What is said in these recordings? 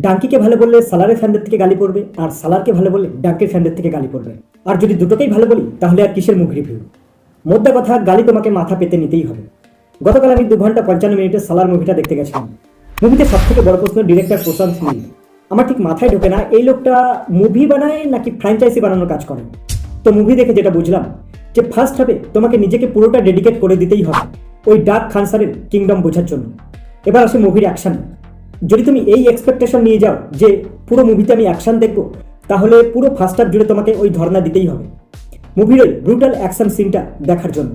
ডাঙ্কিকে ভালো বললে সালারের ফ্যানদের থেকে গালি পড়বে, আর সালারকে ভালো বললে ডাঙ্কির ফ্যানদের থেকে গালি পড়বে। আর যদি দুটোকেই ভালো বলি তাহলে আর কিসের মুভি রিভিউ? মোদ্দা কথা, গালি তোমাকে মাথা পেতে নিতেই হবে। গতকাল আমি 2 ঘন্টা 55 মিনিটে সালার মুভিটা দেখতে গেছিলাম। মুভিতে সব থেকে বড় প্রশ্ন ডিরেক্টর প্রশান্ত নীল। আমার ঠিক মাথায় ঢোকে না এই লোকটা মুভি বানায় নাকি ফ্র্যাঞ্চাইজি বানানোর কাজ করে। তো মুভি দেখে যেটা বুঝলাম যে ফার্স্ট হাফে তোমাকে নিজেকে পুরোটা ডেডিকেট করে দিতেই হবে ওই ডার্ক খানসারের কিংডম বোঝার জন্য। এবার আসে মুভির অ্যাকশন। যদি তুমি এই এক্সপেকটেশন নিয়ে যাও যে পুরো মুভিতে আমি অ্যাকশন দেখবো, তাহলে পুরো ফার্স্ট হাফ জুড়ে তোমাকে ওই ধর্ণা দিতেই হবে মুভির ওই ব্রুটাল অ্যাকশন সিনটা দেখার জন্য।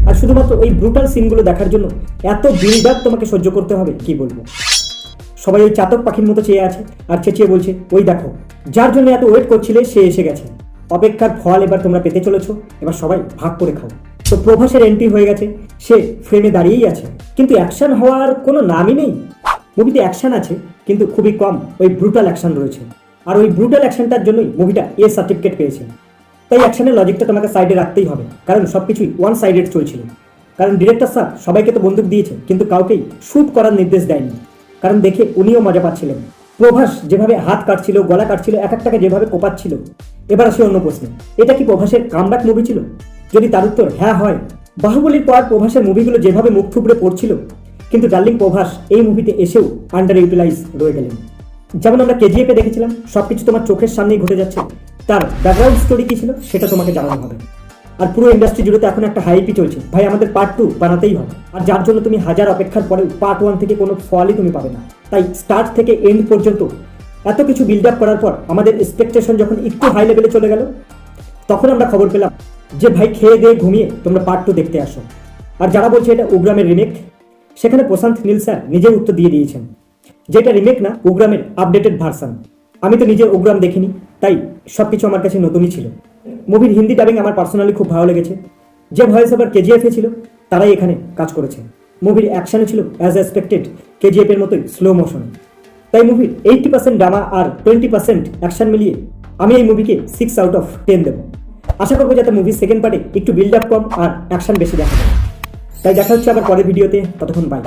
আর শুধুমাত্র ওই ব্রুটাল সিনগুলো দেখার জন্য এত বিল্ড আপ তোমাকে সহ্য করতে হবে কি বলবো। সবাই ওই চাতক পাখির মতো চেয়ে আছে আর চেঁচিয়ে বলছে ওই দেখো, যার জন্য এত ওয়েট করছিলে সে এসে গেছে, অপেক্ষার ফল এবার তোমরা পেতে চলেছো, এবার সবাই ভাগ করে খাও। তো প্রভাসের এন্ট্রি হয়ে গেছে, সে ফ্রেমে দাঁড়িয়েই আছে, কিন্তু অ্যাকশন হওয়ার কোনো নামই নেই। মুভিতে অ্যাকশন আছে কিন্তু খুবই কম ওই ব্রুটাল অ্যাকশন রয়েছে। আর ওই ব্রুটাল অ্যাকশনটার জন্যই মুভিটা এ সার্টিফিকেট পেয়েছে। তাই অ্যাকশনের লজিকটা তোমাকে সাইডে রাখতেই হবে, কারণ সব কিছুই ওয়ান সাইডেড চলছিল। কারণ ডিরেক্টর স্যার সবাইকে তো বন্দুক দিয়েছে কিন্তু কাউকেই শ্যুট করার নির্দেশ দেয়নি, কারণ দেখে উনিও মজা পাচ্ছিলেন। প্রভাস যেভাবে হাত কাটছিল, গলা কাটছিল, এক একটাকে যেভাবে কোপাচ্ছিল। এবার আসে অন্য প্রশ্ন, এটা কি প্রভাসের কামব্যাক মুভি ছিল? যদি তার উত্তর হ্যাঁ হয়, বাহুবলীর পর প্রভাসের মুভিগুলো যেভাবে মুখ থুবড়ে পড়ছিল, কিন্তু ডার্লিং প্রভাস এই মুভিতে এসেও আন্ডার ইউটিলাইজ রয়ে গেলেন। যেমন আমরা কেজিএফে দেখেছিলাম সবকিছু তোমার চোখের সামনেই ঘটে যাচ্ছে, তার ব্যাকগ্রাউন্ড স্টোরি কি ছিল সেটা তোমাকে জানানো হবে। আর পুরো ইন্ডাস্ট্রি জুড়ে তো এখন একটা হাইপই চলছে, ভাই আমাদের পার্ট 2 বানাতেই হবে। আর যার জন্য তুমি হাজার অপেক্ষার পরেও পার্ট 1 থেকে কোনো ফলই তুমি পাবে না। তাই স্টার্ট থেকে এন্ড পর্যন্ত এত কিছু বিল্ড আপ করার পর আমাদের এক্সপেকটেশন যখন একটু হাই লেভেলে চলে গেল, তখন আমরা খবর পেলাম যে ভাই খেয়ে দিয়ে ঘুমিয়ে তোমরা পার্ট 2 দেখতে আসো। আর যারা বলছে এটা উগ্রামের রিমেক, সেখানে প্রশান্ত নীল স্যার নিজে উত্তর দিয়ে দিয়েছেন যে এটা রিমেক না, উগ্রামের আপডেটেড ভার্সন। আমি তো নিজে উগ্রাম দেখিনি, তাই সবকিছু আমার কাছে নতুনই ছিল। মুভির হিন্দি ডাবিং আমার পার্সোনালি খুব ভালো লেগেছে। যে ভয়েস ওভার কেজিএফে ছিল তারাই এখানে কাজ করেছে। মুভির অ্যাকশনে ছিল অ্যাজ এক্সপেক্টেড কেজিএফের মতোই স্লো মোশন। তাই মুভির 80% ড্রামা আর 20% অ্যাকশন মিলিয়ে আমি এই মুভিকে 6 আউট অফ 10 দেবো। আশা করবো যাতে মুভির সেকেন্ড পার্টে একটু বিল্ড আপ কম আর অ্যাকশন বেশি দেখা যায়। তাই দেখা হচ্ছে আবার পরের ভিডিওতে, ততক্ষণ বাই।